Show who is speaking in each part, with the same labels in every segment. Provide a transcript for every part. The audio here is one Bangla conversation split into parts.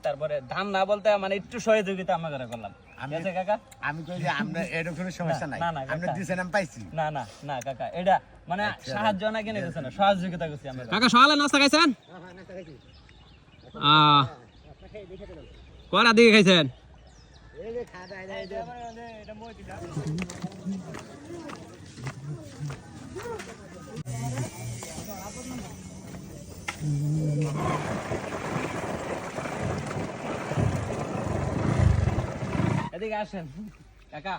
Speaker 1: তারপরে ধান না বলতে মানে একটু সহযোগিতা আমরা করে করলাম। ঠিক আছে কাকা,
Speaker 2: আমি কই যে আমরা এর কোনো সমস্যা নাই, আমরা দিছেন আমি পাইছি।
Speaker 1: না না না কাকা, এটা মানে সাহায্য না কিনে দিছে না, সহযোগিতা করছি আমরা।
Speaker 3: কাকা সকালে নাস্তা খাইছেন? কয়টা দিকে খাইছেন?
Speaker 1: এদিকে আসেন কাকা।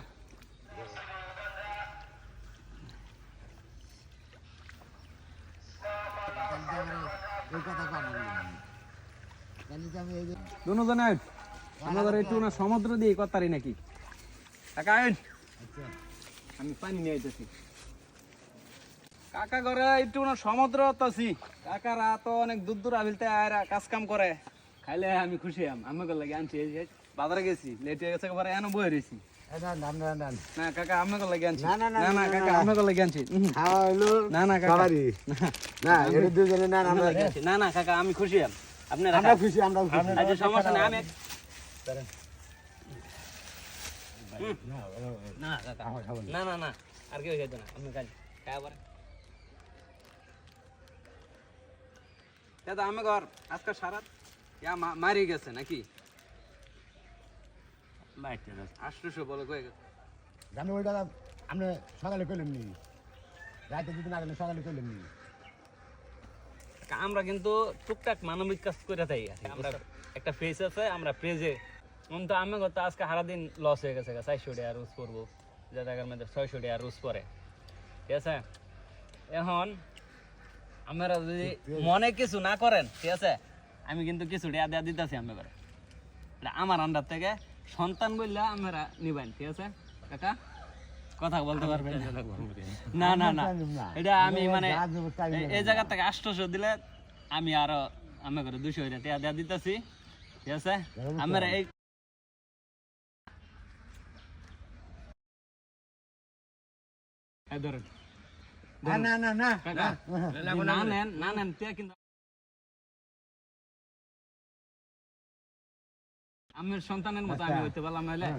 Speaker 3: দুজনে আমাদের একটু না সমুদ্র দিয়ে করতারি নাকি? কাকা আমি পানি নিয়ে আইতেছি। কাকা ঘরে একটু না সমুদ্র আছি। কাকারা তো অনেক দূর দূর আবিলতে আর কাজ কাম করে, খাইলে আমি খুশি আমি লাগে আনছি। বাজারে গেছি, লেট হয়ে গেছে, পরে এনে বয়ে রয়েছি। না কাকা আমি লাগে আনছি। না না কাকা আমি লাগে আনছি। না না কাকা না না কাকা আমি খুশি আপনার
Speaker 2: খুশি, আমরা
Speaker 1: আজ সমস্যা নেই। আমি না কাকা না না না আর কেউ খেতে না, আপনি খালি খাওয়া পরে দাদা আমি ঘর আজকে সারা মারি গেছে নাকি? আষ্টশো বলে কয়ে গেছে।
Speaker 2: জানো ওইটা আপনি সকালে কইলেন নি, রাতে দুদিন আগে সকালে কইলেন নি।
Speaker 1: আমরা কিন্তু টুকটাক মানবিক কাজ করে থাকি। আমরা একটা পেজ আছে, আমরা পেজে তো আমি তো আজকে সারাদিন লস হয়ে গেছে, 400 টাকা রোজ করবো, যে টাকার মধ্যে 600 টাকা রোজ পরে। ঠিক আছে, এখন আপনারা যদি মনে কিছু না করেন, ঠিক আছে, আমি কিন্তু কিছু টাকা দেওয়া দিতেছি আপনার আমার আন্ডার থেকে। সন্তান বললে আপনারা নিবেন, ঠিক আছে কাকা? কথা বলতে পারবেন না? না না না, এটা আমি মানে এই জায়গা থেকে 800 দিলে আমি আরো আমি করে 200 টাকা দেওয়া দিতেছি, ঠিক আছে? আমরা এই ধরেন
Speaker 2: না না না
Speaker 1: না নেন না নেন, কিন্তু আমার সন্তানের মতো আমি হইতে পারলাম নাহলে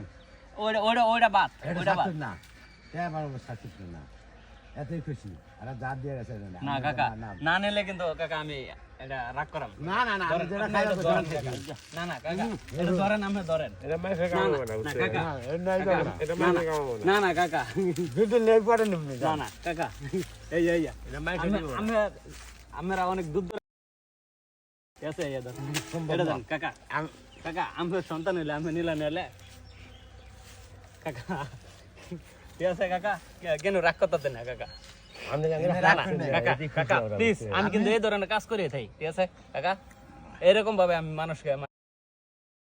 Speaker 1: ওইটা ওইটা ওইটা বাদ, ওইটা বাদ
Speaker 2: না। এবার সাথে না, এতই খুশি। আর যা দিয়ে গেছে
Speaker 1: না কাকা, না নিলে কিন্তু কাকা আমি এটা রাগ করাম।
Speaker 2: না না না, আমি যেটা খাইলাম
Speaker 1: না না কাকা, এটা ধরেন, আপনি ধরেন।
Speaker 4: এটা মাইফে কামাবো না,
Speaker 1: না কাকা,
Speaker 4: এটা মাইফে কামাবো না।
Speaker 1: না না কাকা,
Speaker 2: দুটো লেগ পড়ে নিবি।
Speaker 1: না না কাকা, এই এই
Speaker 4: এটা মাইফে দিব না।
Speaker 1: আমরা অনেক দূর দূর, ঠিক আছে? এই ধরেন, এটা ধরেন কাকা। কাকা আমার সন্তান হইলে আমি নিলা নিলে কাকা, ঠিক আছে কাকা? কেন রাগ করতে না কাকা? কাকা কাকা প্লিজ, আমি কিন্তু এই ধরনের কাজ করে থাই, ঠিক আছে কাকা? এরকম ভাবে আমি মানুষকে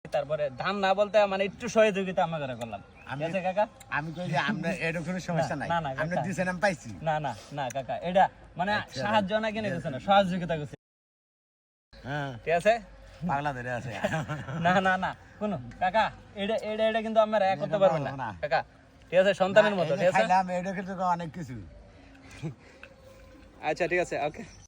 Speaker 1: তারপরে ধান না বলতে মানে একটু সহযোগিতা আমরা করে করলাম, ঠিক আছে কাকা?
Speaker 2: আমি কই যে আমরা এর কোনো সমস্যা নাই, আমরা দিছেন আমি পাইছি।
Speaker 1: না না না কাকা, এটা মানে সাহায্য না কিনে দিছে না, সহযোগিতা করছে।
Speaker 2: হ্যাঁ
Speaker 1: ঠিক আছে,
Speaker 2: পাগলা ধরে আছে।
Speaker 1: না না না কোনো কাকা, এটা এটা এটা কিন্তু আমরা এক করতে পারবেন না কাকা, ঠিক আছে? সন্তানের মতো, ঠিক আছে?
Speaker 2: খাইলাম এটা কিন্তু অনেক কিছু।
Speaker 1: আচ্ছা ঠিক আছে, ওকে।